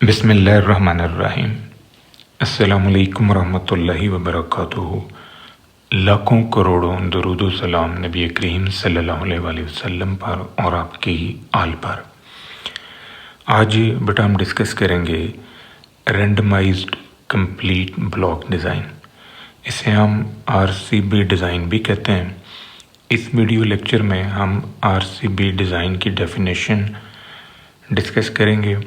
बिस्मिल्लाहिर्रहमानिर्रहीम। अस्सलामुअलैकुम रहमतुल्लाहि व बरकातुहू। लाखों करोड़ों दरूद सलाम नबी करीम सल्लल्लाहु अलैहि वसल्लम पर और आपकी आल पर। आज बेटा हम डिस्कस करेंगे रैंडमाइज्ड कंप्लीट ब्लॉक डिज़ाइन। इसे हम आरसीबी डिज़ाइन भी कहते हैं। इस वीडियो लेक्चर में हम आरसीबी डिज़ाइन की डेफिनेशन डिस्कस करेंगे।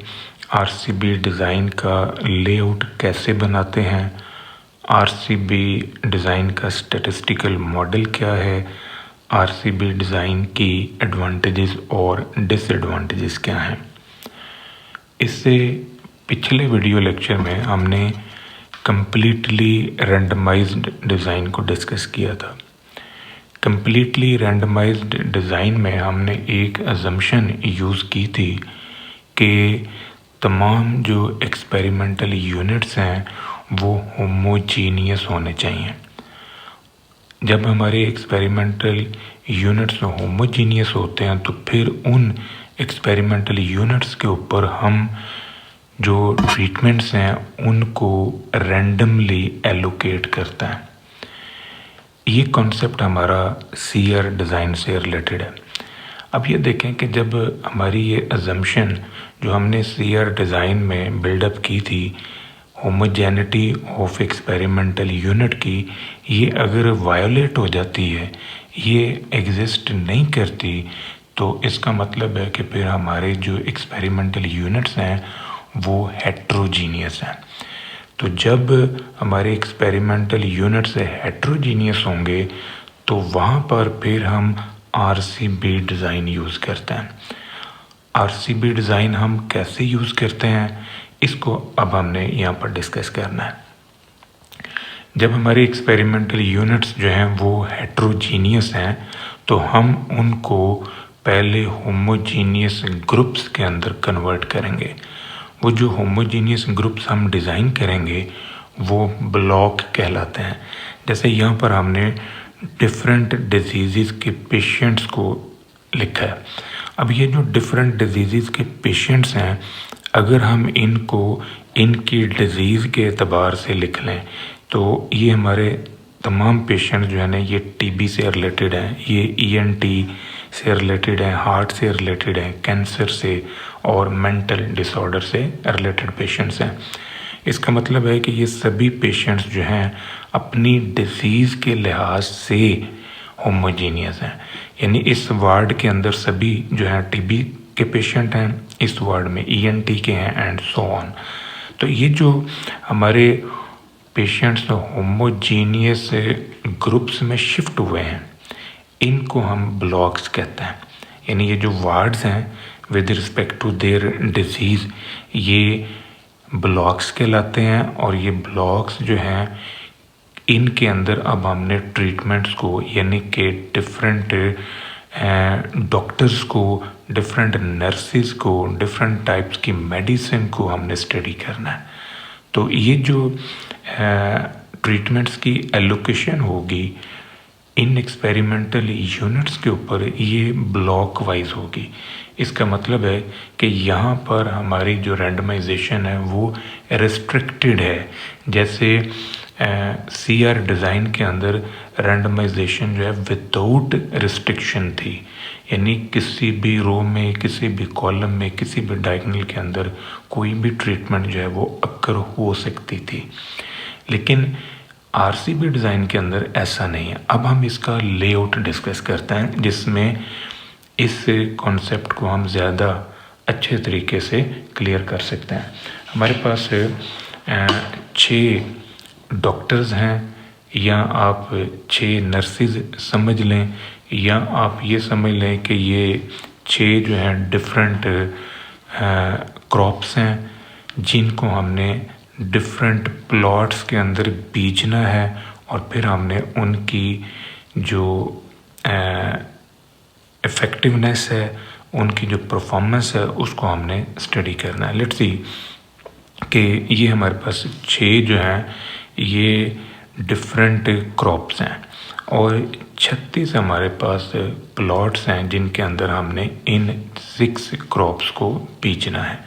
आरसीबी डिज़ाइन का लेआउट कैसे बनाते हैं, आरसीबी डिज़ाइन का स्टैटिस्टिकल मॉडल क्या है, आरसीबी डिज़ाइन की एडवांटेजेस और डिसएडवांटेजेस क्या हैं। इससे पिछले वीडियो लेक्चर में हमने कम्प्लीटली रैंडमाइज्ड डिज़ाइन को डिस्कस किया था। कम्प्लीटली रैंडमाइज्ड डिज़ाइन में हमने एक अजम्पशन यूज़ की थी कि तमाम जो एक्सपेरिमेंटल यूनिट्स हैं वो होमोजीनियस होने चाहिए। जब हमारे एक्सपेरिमेंटल यूनिट्स होमोजीनियस होते हैं तो फिर उन एक्सपेरिमेंटल यूनिट्स के ऊपर हम जो ट्रीटमेंट्स हैं उनको रैंडमली एलोकेट करते हैं। ये कॉन्सेप्ट हमारा सीआर डिज़ाइन से रिलेटेड है। अब ये देखें कि जब हमारी ये अजम्पशन जो हमने सीआर डिज़ाइन में बिल्डअप की थी होमोजेनिटी ऑफ एक्सपेरिमेंटल यूनिट की, ये अगर वायोलेट हो जाती है, ये एग्जिस्ट नहीं करती, तो इसका मतलब है कि फिर हमारे जो एक्सपेरिमेंटल यूनिट्स हैं वो हेट्रोजीनियस हैं। तो जब हमारे एक्सपेरिमेंटल यूनिट्स हेट्रोजीनियस होंगे तो वहाँ पर फिर हम आरसीबी डिज़ाइन यूज़ करते हैं। आरसीबी डिज़ाइन हम कैसे यूज़ करते हैं इसको अब हमने यहाँ पर डिस्कस करना है। जब हमारी एक्सपेरिमेंटल यूनिट्स जो हैं वो हेट्रोजीनियस हैं तो हम उनको पहले होमोजीनियस ग्रुप्स के अंदर कन्वर्ट करेंगे। वो जो होमोजीनियस ग्रुप्स हम डिज़ाइन करेंगे वो ब्लॉक कहलाते हैं। जैसे यहाँ पर हमने डिफरेंट डिजीज़ के पेशेंट्स को लिखा है। अब ये जो डिफरेंट डिजीज़ के पेशेंट्स हैं, अगर हम इनको इनकी डिज़ीज़ के एतबार से लिख लें तो ये हमारे तमाम पेशेंट जो है ना ये टीबी से रिलेटेड हैं, ये ईएनटी से रिलेटेड हैं, हार्ट से रिलेटेड हैं, कैंसर से और मेंटल डिसऑर्डर से रिलेटेड पेशेंट्स हैं। इसका मतलब है कि ये सभी पेशेंट्स जो हैं अपनी डिजीज़ के लिहाज से होमोजीनियस हैं। यानी इस वार्ड के अंदर सभी जो हैं टीबी के पेशेंट हैं, इस वार्ड में ईएनटी के हैं एंड सो ऑन। तो ये जो हमारे पेशेंट्स होमोजीनियस ग्रुप्स में शिफ्ट हुए हैं इनको हम ब्लॉक्स कहते हैं। यानी ये जो वार्ड्स हैं with respect to their disease ये ब्लॉक्स कहलाते हैं। और ये ब्लॉक्स जो हैं इनके अंदर अब हमने ट्रीटमेंट्स को यानी कि डिफरेंट डॉक्टर्स को, डिफरेंट नर्सिस को, डिफरेंट टाइप्स की मेडिसिन को हमने स्टडी करना है। तो ये जो ट्रीटमेंट्स की एलोकेशन होगी इन एक्सपेरिमेंटल यूनिट्स के ऊपर ये ब्लॉक वाइज होगी। इसका मतलब है कि यहाँ पर हमारी जो रैंडमाइजेशन है वो रेस्ट्रिक्टेड है। जैसे सीआर डिज़ाइन के अंदर रैंडमाइजेशन जो है विदाउट रिस्ट्रिक्शन थी, यानी किसी भी रो में, किसी भी कॉलम में, किसी भी डायगोनल के अंदर कोई भी ट्रीटमेंट जो है वो अक्कर हो सकती थी। लेकिन आरसीबी डिज़ाइन के अंदर ऐसा नहीं है। अब हम इसका लेआउट डिस्कस करते हैं जिसमें इस कॉन्सेप्ट को हम ज़्यादा अच्छे तरीके से क्लियर कर सकते हैं। हमारे पास 6 डॉक्टर्स हैं, या आप 6 नर्सिस समझ लें, या आप ये समझ लें कि ये 6 जो हैं डिफरेंट क्रॉप्स हैं जिनको हमने डिफरेंट प्लॉट्स के अंदर बीजना है और फिर हमने उनकी जो इफ़ेक्टिवनेस है, उनकी जो परफॉर्मेंस है उसको हमने स्टडी करना है। लेट्स सी कि ये हमारे पास 6 जो हैं ये डिफरेंट क्रॉप्स हैं और 36 हमारे पास प्लॉट्स हैं जिनके अंदर हमने इन 6 क्रॉप्स को बीजना है।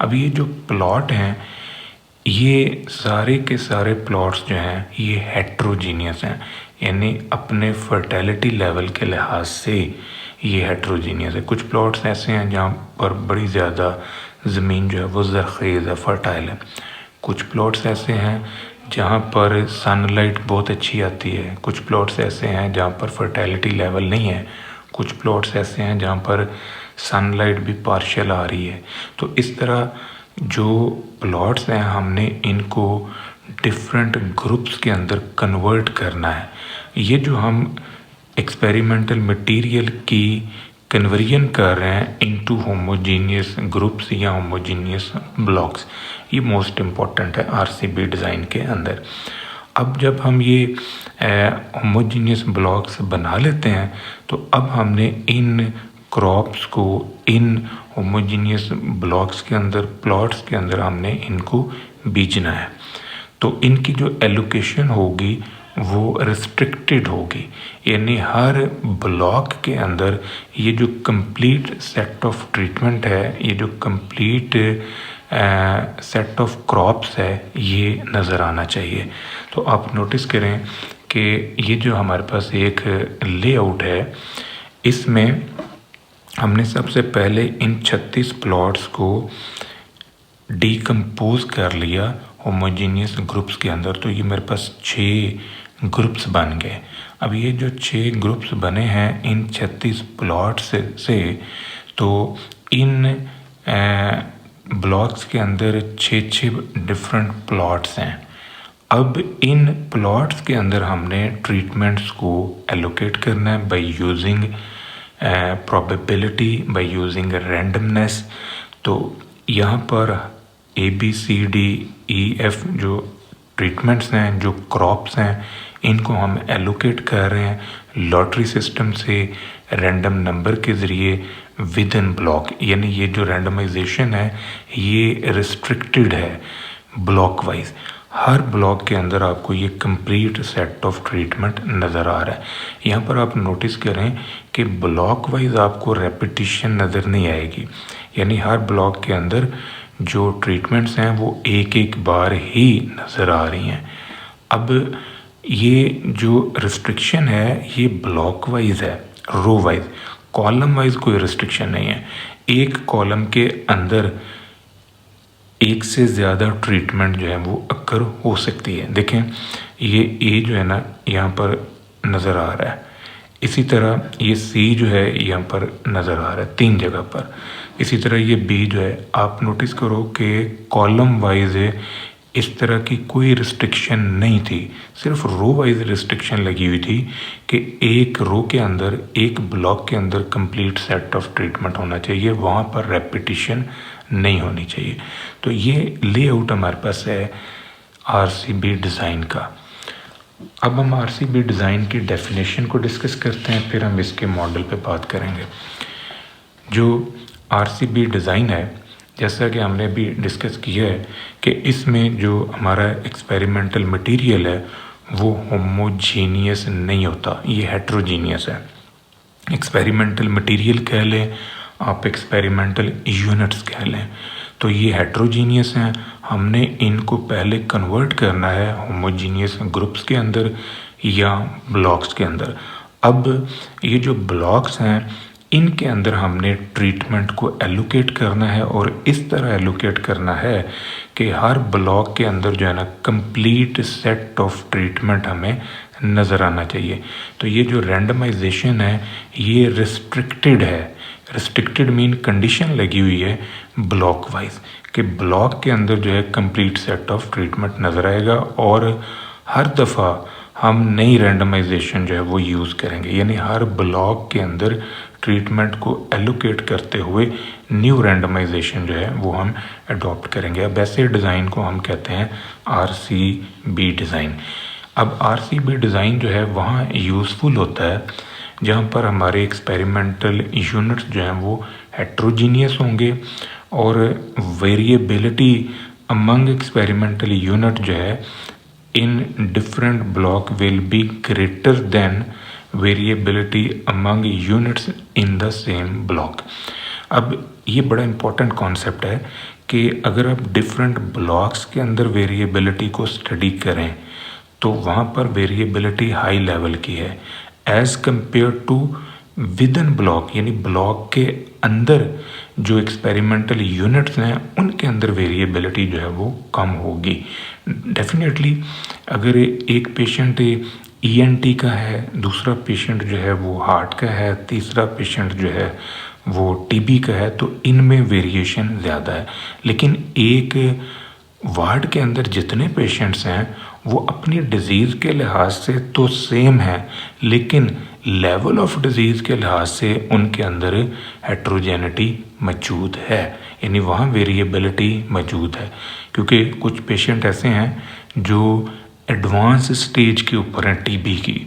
अब ये जो प्लॉट हैं, ये सारे के सारे प्लॉट्स जो हैं ये हेट्रोजीनियस हैं, यानी अपने फर्टिलिटी लेवल के लिहाज से ये हेट्रोजीनियस है। कुछ प्लॉट्स ऐसे हैं जहाँ पर बड़ी ज़्यादा ज़मीन जो है वो ज़रख़ेज़ है, फर्टाइल है। कुछ प्लॉट्स ऐसे हैं जहाँ पर सनलाइट बहुत अच्छी आती है। कुछ प्लॉट्स ऐसे हैं जहाँ पर फर्टिलिटी लेवल नहीं है। कुछ प्लॉट्स ऐसे हैं जहाँ पर सनलाइट भी पार्शियल आ रही है। तो इस तरह जो प्लॉट्स हैं हमने इनको डिफरेंट ग्रुप्स के अंदर कन्वर्ट करना है। ये जो हम एक्सपेरिमेंटल मटेरियल की कन्वर्जन कर रहे हैं इनटू होमोजीनियस ग्रुप्स या होमोजीनियस ब्लॉक्स, ये मोस्ट इम्पॉर्टेंट है आरसीबी डिज़ाइन के अंदर। अब जब हम ये होमोजीनियस ब्लॉक्स बना लेते हैं तो अब हमने इन क्रॉप्स को इन होमोजीनियस ब्लॉक्स के अंदर, प्लॉट्स के अंदर हमने इनको बीजना है। तो इनकी जो एलोकेशन होगी वो रिस्ट्रिक्टेड होगी, यानी हर ब्लॉक के अंदर ये जो कंप्लीट सेट ऑफ ट्रीटमेंट है, ये जो कंप्लीट सेट ऑफ क्रॉप्स है, ये नज़र आना चाहिए। तो आप नोटिस करें कि ये जो हमारे पास एक लेआउट है, इसमें हमने सबसे पहले इन 36 प्लॉट्स को डीकम्पोज कर लिया होमोजीनियस ग्रुप्स के अंदर। तो ये मेरे पास 6 ग्रुप्स बन गए। अब ये जो 6 ग्रुप्स बने हैं इन 36 प्लॉट्स से, तो इन ब्लॉक्स के अंदर 6 डिफरेंट प्लॉट्स हैं। अब इन प्लॉट्स के अंदर हमने ट्रीटमेंट्स को एलोकेट करना है by using probability, by using randomness. तो यहाँ पर ABCDEF जो ट्रीटमेंट्स हैं, जो क्रॉप्स हैं, इनको हम एलोकेट कर रहे हैं लॉटरी सिस्टम से, रैंडम नंबर के ज़रिए विद इन ब्लॉक। यानी ये जो रैंडमाइजेशन है ये रिस्ट्रिक्टेड है ब्लॉक वाइज। हर ब्लॉक के अंदर आपको ये कंप्लीट सेट ऑफ ट्रीटमेंट नज़र आ रहा है। यहाँ पर आप नोटिस करें कि ब्लॉक वाइज आपको रेपिटिशन नज़र नहीं आएगी, यानी हर ब्लॉक के अंदर जो ट्रीटमेंट्स हैं वो एक एक बार ही नज़र आ रही हैं। अब ये जो रिस्ट्रिक्शन है ये ब्लॉक वाइज है, रो वाइज, कॉलम वाइज कोई रिस्ट्रिक्शन नहीं है। एक कॉलम के अंदर एक से ज़्यादा ट्रीटमेंट जो है वो अक्कर हो सकती है। देखें ये ए जो है ना यहाँ पर नज़र आ रहा है, इसी तरह ये सी जो है यहाँ पर नज़र आ रहा है 3 जगह पर, इसी तरह ये बी जो है। आप नोटिस करो कि कॉलम वाइज इस तरह की कोई रिस्ट्रिक्शन नहीं थी, सिर्फ रो वाइज रिस्ट्रिक्शन लगी हुई थी कि एक रो के अंदर, एक ब्लॉक के अंदर कंप्लीट सेट ऑफ ट्रीटमेंट होना चाहिए, वहाँ पर रेपिटिशन नहीं होनी चाहिए। तो ये लेआउट हमारे पास है आरसीबी डिज़ाइन का। अब हम आरसीबी डिज़ाइन की डेफिनेशन को डिस्कस करते हैं, फिर हम इसके मॉडल पे बात करेंगे। जो आरसीबी डिज़ाइन है, जैसा कि हमने अभी डिस्कस किया है कि इसमें जो हमारा एक्सपेरिमेंटल मटेरियल है वो होमोजीनियस नहीं होता, ये हेट्रोजीनियस है। एक्सपेरिमेंटल मटेरियल कह लें आप, एक्सपेरिमेंटल यूनिट्स कह लें, तो ये हेट्रोजीनियस हैं। हमने इनको पहले कन्वर्ट करना है होमोजीनियस ग्रुप्स के अंदर या ब्लॉक्स के अंदर। अब ये जो ब्लॉक्स हैं इनके अंदर हमने ट्रीटमेंट को एलोकेट करना है, और इस तरह एलोकेट करना है कि हर ब्लॉक के अंदर जो है ना कंप्लीट सेट ऑफ ट्रीटमेंट हमें नज़र आना चाहिए। तो ये जो रैंडमाइजेशन है ये रिस्ट्रिक्टेड है। रिस्ट्रिक्टेड मीन कंडीशन लगी हुई है ब्लॉक वाइज कि ब्लॉक के अंदर जो है कंप्लीट सेट ऑफ ट्रीटमेंट नज़र आएगा, और हर दफ़ा हम नई रैंडमाइजेशन जो है वो यूज़ करेंगे, यानी हर ब्लॉक के अंदर ट्रीटमेंट को एलोकेट करते हुए न्यू रैंडमाइजेशन जो है वो हम अडॉप्ट करेंगे। अब ऐसे डिज़ाइन को हम कहते हैं आरसीबी डिज़ाइन। अब आरसीबी डिज़ाइन जो है वहाँ यूज़फुल होता है जहाँ पर हमारे एक्सपेरिमेंटल यूनिट्स जो हैं वो हेट्रोजीनियस होंगे, और वेरिएबिलिटी अमंग एक्सपेरिमेंटल यूनिट जो है in different block will be greater than variability among units in the same block. अब ये बड़ा इम्पोर्टेंट कॉन्सेप्ट है कि अगर आप डिफरेंट ब्लॉक्स के अंदर वेरिएबिलिटी को स्टडी करें तो वहाँ पर वेरिएबिलिटी हाई लेवल की है as compare to within block, यानी ब्लॉक के अंदर जो एक्सपेरिमेंटल यूनिट्स हैं उनके अंदर वेरिएबिलिटी जो है वो कम होगी। डेफिनेटली अगर एक पेशेंट ईएनटी का है, दूसरा पेशेंट जो है वो हार्ट का है, तीसरा पेशेंट जो है वो टीबी का है, तो इनमें वेरिएशन ज़्यादा है। लेकिन एक वार्ड के अंदर जितने पेशेंट्स हैं वो अपनी डिज़ीज़ के लिहाज से तो सेम है, लेकिन लेवल ऑफ डिज़ीज़ के लिहाज से उनके अंदर हेट्रोजेनिटी मौजूद है, यानी वहाँ वेरिएबिलिटी मौजूद है। क्योंकि कुछ पेशेंट ऐसे हैं जो एडवांस स्टेज के ऊपर हैं टीबी की,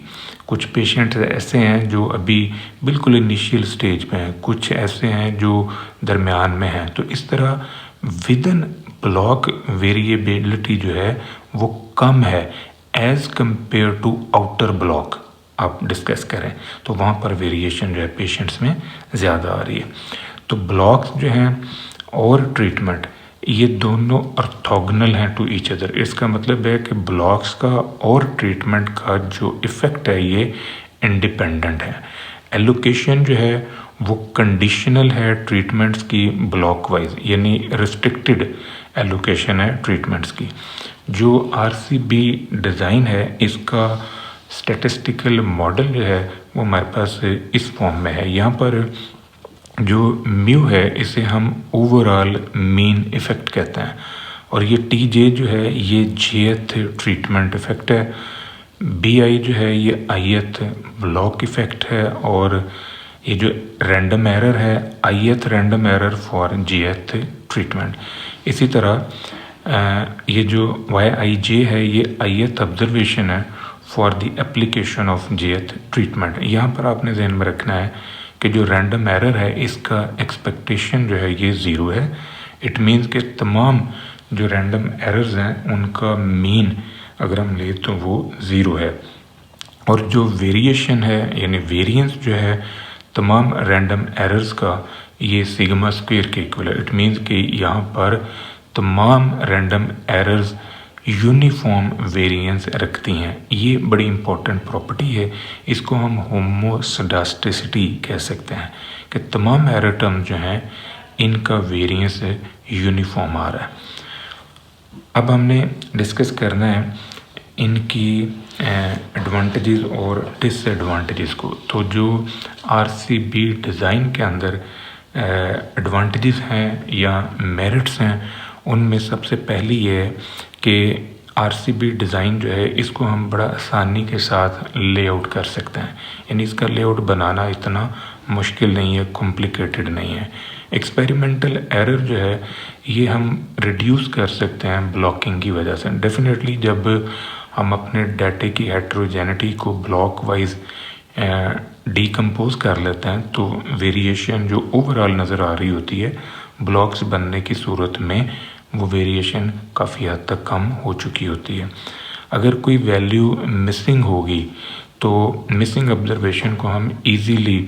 कुछ पेशेंट ऐसे हैं जो अभी बिल्कुल इनिशियल स्टेज पे हैं, कुछ ऐसे हैं जो दरमियान में हैं। तो इस तरह विदन ब्लॉक वेरिएबिलिटी जो है वो कम है as compare to outer block आप डिस्कस करें तो वहाँ पर वेरिएशन जो है पेशेंट्स में ज़्यादा आ रही है। तो ब्लॉक्स जो हैं और ट्रीटमेंट ये दोनों ऑर्थोगोनल हैं टू ईच अदर। इसका मतलब है कि ब्लॉक्स का और ट्रीटमेंट का जो इफ़ेक्ट है ये इंडिपेंडेंट है। एलोकेशन जो है वो कंडीशनल है ट्रीटमेंट्स की ब्लॉक वाइज, यानी रिस्ट्रिक्टेड एलोकेशन है ट्रीटमेंट्स की। जो आरसीबी डिज़ाइन है इसका स्टैटिस्टिकल मॉडल जो है वो हमारे पास इस फॉर्म में है। यहाँ पर जो म्यू है इसे हम ओवरऑल मीन इफ़ेक्ट कहते हैं, और ये टी जे जो है ये जेथ ट्रीटमेंट इफ़ेक्ट है, बी आई जो है ये आईएथ ब्लॉक इफ़ेक्ट है, और ये जो रैंडम एरर है आईएथ रैंडम एरर फॉर जेथ ट्रीटमेंट। इसी तरह ये जो वाई आई जे है ये आईएथ ऑब्जर्वेशन है फॉर द एप्लीकेशन ऑफ जेथ ट्रीटमेंट। यहाँ पर आपने ध्यान में रखना है कि जो रैंडम एरर है इसका एक्सपेक्टेशन जो है ये ज़ीरो है। इट मीन्स कि तमाम जो रैंडम एरर्स हैं उनका मीन अगर हम ले तो वो ज़ीरो है, और जो वेरिएशन है यानी वेरिएंस जो है तमाम रैंडम एरर्स का ये सिग्मा स्क्वायर के इक्वल है। इट मीन्स कि यहाँ पर तमाम रैंडम एरर्स यूनिफॉर्म वेरिएंस रखती हैं। ये बड़ी इंपॉर्टेंट प्रॉपर्टी है, इसको हम होमोसेडास्टिसिटी कह सकते हैं कि तमाम एरर टर्म जो हैं इनका वेरिएंस यूनिफॉर्म आ रहा है। अब हमने डिस्कस करना है इनकी एडवांटेजेस और डिसएडवांटेजेस को। तो जो आरसीबी डिज़ाइन के अंदर एडवांटेजेस हैं या मेरिट्स हैं उनमें सबसे पहली ये है कि आरसीबी डिज़ाइन जो है इसको हम बड़ा आसानी के साथ लेआउट कर सकते हैं, यानी इसका लेआउट बनाना इतना मुश्किल नहीं है, कॉम्प्लिकेटेड नहीं है। एक्सपेरिमेंटल एरर जो है ये हम रिड्यूस कर सकते हैं ब्लॉकिंग की वजह से। डेफिनेटली जब हम अपने डाटे की हेट्रोजेनिटी को ब्लॉक वाइज डीकम्पोज कर लेते हैं तो वेरिएशन जो ओवरऑल नज़र आ रही होती है ब्लॉक्स बनने की सूरत में वो वेरिएशन काफ़ी हद तक कम हो चुकी होती है। अगर कोई वैल्यू मिसिंग होगी तो मिसिंग ऑब्जर्वेशन को हम इजीली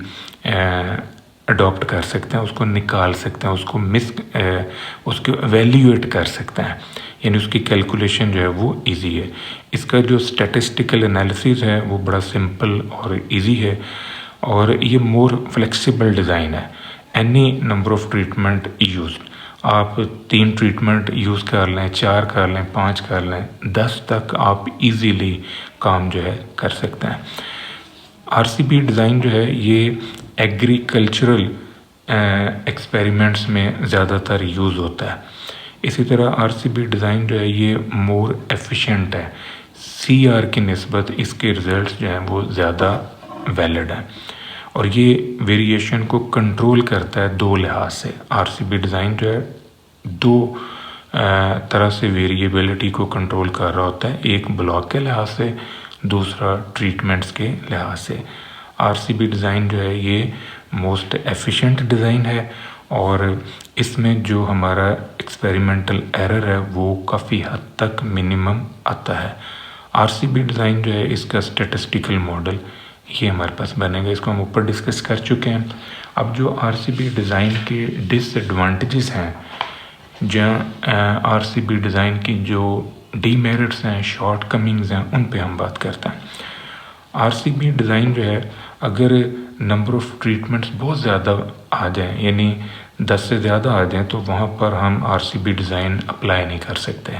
अडॉप्ट कर सकते हैं, उसको निकाल सकते हैं, उसको एवेल्यूएट कर सकते हैं, यानी उसकी कैलकुलेशन जो है वो इजी है। इसका जो स्टैटिस्टिकल एनालिसिस है वो बड़ा सिंपल और इजी है, और ये मोर फ्लेक्सिबल डिज़ाइन है। Any number of treatment use, आप 3 ट्रीटमेंट यूज़ कर लें, 4 कर लें, 5 कर लें, 10 तक आप इजीली काम जो है कर सकते हैं। आरसीबी डिज़ाइन जो है ये एग्रीकल्चरल एक्सपेरिमेंट्स में ज़्यादातर यूज़ होता है। इसी तरह आरसीबी डिज़ाइन जो है ये मोर एफिशिएंट है, सीआर की निस्बत इसके रिज़ल्ट्स जो हैं वो ज़्यादा वैलिड हैं, और ये वेरिएशन को कंट्रोल करता है 2 लिहाज से। आरसीबी डिज़ाइन जो है 2 तरह से वेरिएबिलिटी को कंट्रोल कर रहा होता है, एक ब्लॉक के लिहाज से, दूसरा ट्रीटमेंट्स के लिहाज से। आरसीबी डिज़ाइन जो है ये मोस्ट एफिशिएंट डिज़ाइन है, और इसमें जो हमारा एक्सपेरिमेंटल एरर है वो काफ़ी हद तक मिनिमम आता है। आरसीबी डिज़ाइन जो है इसका स्टैटिस्टिकल मॉडल ये हमारे पास बनेगा, इसको हम ऊपर डिस्कस कर चुके हैं। अब जो आरसीबी डिज़ाइन के डिसएडवांटेजेस हैं जहाँ आरसीबी डिज़ाइन की जो डीमेरिट्स हैं, शॉर्ट कमिंग्स हैं, उन पे हम बात करते हैं। आरसीबी डिज़ाइन जो है, अगर नंबर ऑफ़ ट्रीटमेंट्स बहुत ज़्यादा आ जाएं, यानी 10 से ज़्यादा आ जाएं, तो वहाँ पर हम आरसीबी डिज़ाइन अप्लाई नहीं कर सकते,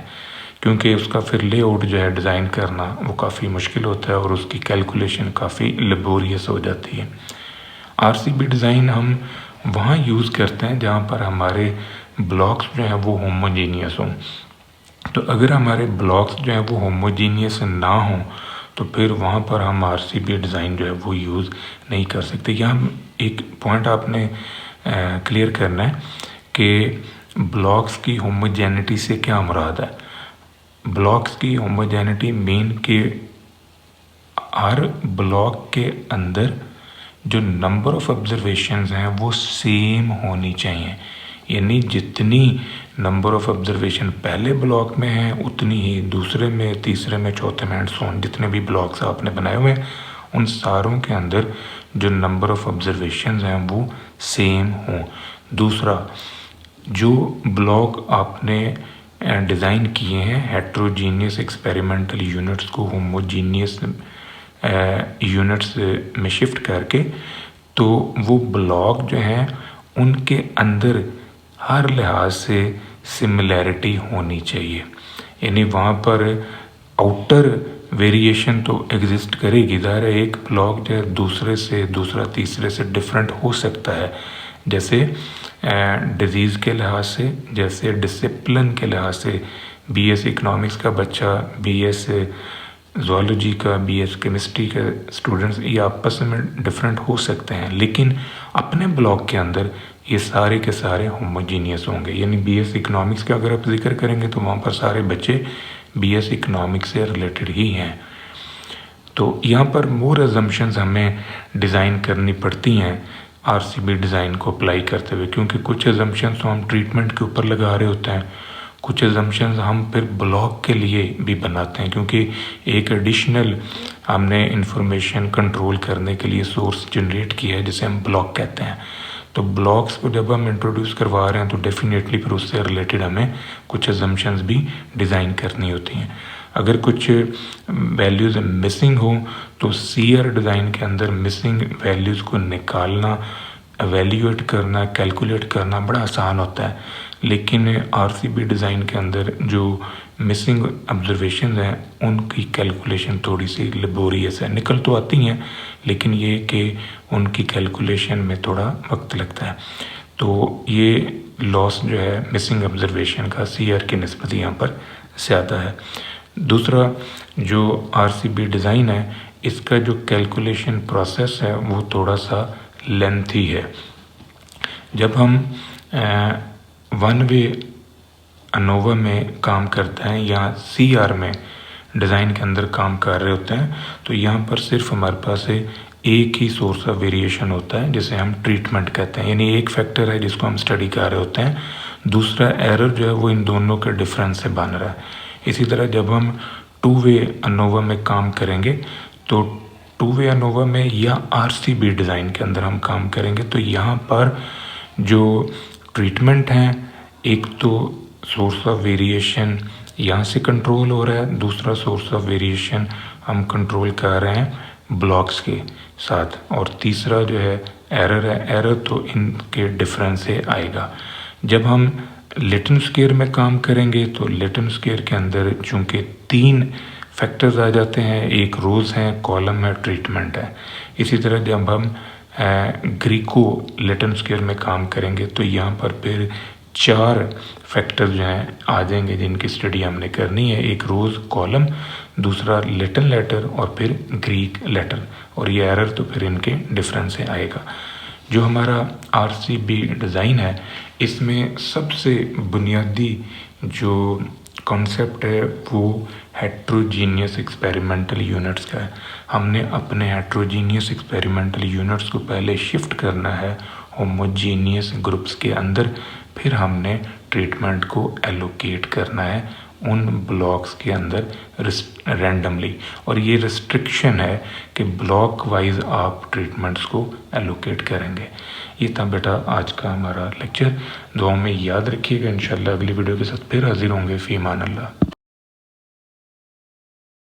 क्योंकि उसका फिर लेआउट जो है डिज़ाइन करना वो काफ़ी मुश्किल होता है और उसकी कैलकुलेशन काफ़ी लेबोरियस हो जाती है। आरसीबी डिज़ाइन हम वहाँ यूज़ करते हैं जहाँ पर हमारे ब्लॉक्स जो हैं वो होमोजीनियस हों। तो अगर हमारे ब्लॉक्स जो हैं वो होमोजीनियस ना हों तो फिर वहाँ पर हम आरसीबी डिज़ाइन जो है वो यूज़ नहीं कर सकते। यहाँ एक पॉइंट आपने क्लियर करना है कि ब्लॉक्स की होमोजेनिटी से क्या मुराद है। ब्लॉक्स की होमोजेनिटी मीन कि हर ब्लॉक के अंदर जो नंबर ऑफ़ ऑब्जर्वेशंस हैं वो सेम होनी चाहिए, यानी जितनी नंबर ऑफ़ ऑब्जर्वेशन पहले ब्लॉक में है उतनी ही दूसरे में, तीसरे में, चौथे में एंड सो ऑन, जितने भी ब्लॉक्स आपने बनाए हुए हैं उन सारों के अंदर जो नंबर ऑफ़ ऑब्जर्वेशंस हैं वो सेम हों। दूसरा, जो ब्लॉक आपने डिज़ाइन किए हैं हेट्रोजीनियस एक्सपेरिमेंटल यूनिट्स को होमोजीनियस यूनिट्स में शिफ्ट करके, तो वो ब्लॉक जो हैं उनके अंदर हर लिहाज से सिमिलैरिटी होनी चाहिए, यानी वहाँ पर आउटर वेरिएशन तो एग्जिस्ट करेगी। ज़ाहिर है एक ब्लॉक जो है दूसरे से, दूसरा तीसरे से डिफरेंट हो सकता है, जैसे डिज़ीज़ के लिहाज से, जैसे डिसिप्लिन के लिहाज से। बीएस इकोनॉमिक्स का बच्चा बीएस ज़ूलॉजी का, बीएस केमिस्ट्री के स्टूडेंट्स, ये आपस में डिफरेंट हो सकते हैं, लेकिन अपने ब्लॉक के अंदर ये सारे के सारे होमोजीनियस होंगे। यानी बीएस इकोनॉमिक्स का अगर आप जिक्र करेंगे तो वहाँ पर सारे बच्चे बीएस इकोनॉमिक्स से रिलेटेड ही हैं। तो यहाँ पर मोर अजम्पशंस हमें डिज़ाइन करनी पड़ती हैं आरसीबी डिज़ाइन को अप्लाई करते हुए, क्योंकि कुछ अजम्पशंस तो हम ट्रीटमेंट के ऊपर लगा रहे होते हैं, कुछ अजम्पशंस हम फिर ब्लॉक के लिए भी बनाते हैं, क्योंकि एक एडिशनल हमने इंफॉर्मेशन कंट्रोल करने के लिए सोर्स जनरेट किया है जिसे हम ब्लॉक कहते हैं। तो ब्लॉक्स को जब हम इंट्रोड्यूस करवा रहे हैं तो डेफिनेटली फिर उससे रिलेटेड हमें कुछ अजम्पशंस भी डिज़ाइन करनी होती हैं। अगर कुछ वैल्यूज़ मिसिंग हो तो सीआर डिज़ाइन के अंदर मिसिंग वैल्यूज़ को निकालना, एवेल्यूएट करना, कैलकुलेट करना बड़ा आसान होता है, लेकिन आरसीबी डिज़ाइन के अंदर जो मिसिंग ऑब्जर्वेशन हैं उनकी कैलकुलेशन थोड़ी सी लेबोरियस है। निकल तो आती हैं लेकिन ये कि उनकी कैलकुलेशन में थोड़ा वक्त लगता है। तो ये लॉस जो है मिसिंग ऑब्जर्वेशन का सीआर की निस्बत यहाँ पर ज़्यादा है। दूसरा, जो आरसीबी डिज़ाइन है इसका जो कैलकुलेशन प्रोसेस है वो थोड़ा सा लेंथी है। जब हम वन वे अनोवा में काम करते हैं या सीआर में डिज़ाइन के अंदर काम कर रहे होते हैं तो यहाँ पर सिर्फ हमारे पास एक ही सोर्स ऑफ वेरिएशन होता है जिसे हम ट्रीटमेंट कहते हैं, यानी एक फैक्टर है जिसको हम स्टडी कर रहे होते हैं, दूसरा एरर जो है वो इन दोनों के डिफरेंस से बन रहा है। इसी तरह जब हम टू वे अनोवा में काम करेंगे तो टू वे अनोवा में या आरसीबी डिज़ाइन के अंदर हम काम करेंगे तो यहाँ पर जो ट्रीटमेंट हैं, एक तो सोर्स ऑफ वेरिएशन यहाँ से कंट्रोल हो रहा है, दूसरा सोर्स ऑफ वेरिएशन हम कंट्रोल कर रहे हैं ब्लॉक्स के साथ, और तीसरा जो है एरर है, एरर तो इनके डिफरेंस से आएगा। जब हम लिटन स्क्वायर में काम करेंगे तो लिटन स्क्वायर के अंदर चूँकि 3 फैक्टर्स आ जाते हैं, एक रोज़ है, कॉलम है, ट्रीटमेंट है। इसी तरह जब हम ग्रीको लिटन स्क्वायर में काम करेंगे तो यहाँ पर फिर 4 फैक्टर्स जो हैं आ जाएंगे जिनकी स्टडी हमने करनी है, एक रोज़, कॉलम, दूसरा लिटन लेटर और फिर ग्रीक लेटर, और ये एरर तो फिर इनके डिफरेंस से आएगा। जो हमारा आरसीबी डिज़ाइन है इसमें सबसे बुनियादी जो कॉन्सेप्ट है वो हेट्रोजीनियस एक्सपेरिमेंटल यूनिट्स का है। हमने अपने हेट्रोजीनियस एक्सपेरिमेंटल यूनिट्स को पहले शिफ्ट करना है होमोजीनियस ग्रुप्स के अंदर, फिर हमने ट्रीटमेंट को एलोकेट करना है उन ब्लॉक्स के अंदर रैंडमली, और ये रिस्ट्रिक्शन है कि ब्लॉक वाइज आप ट्रीटमेंट्स को एलोकेट करेंगे। ये था बेटा आज का हमारा लेक्चर। दुआ में याद रखिएगा। इंशाल्लाह अगली वीडियो के साथ फिर हाजिर होंगे। फ़ी अमान अल्लाह।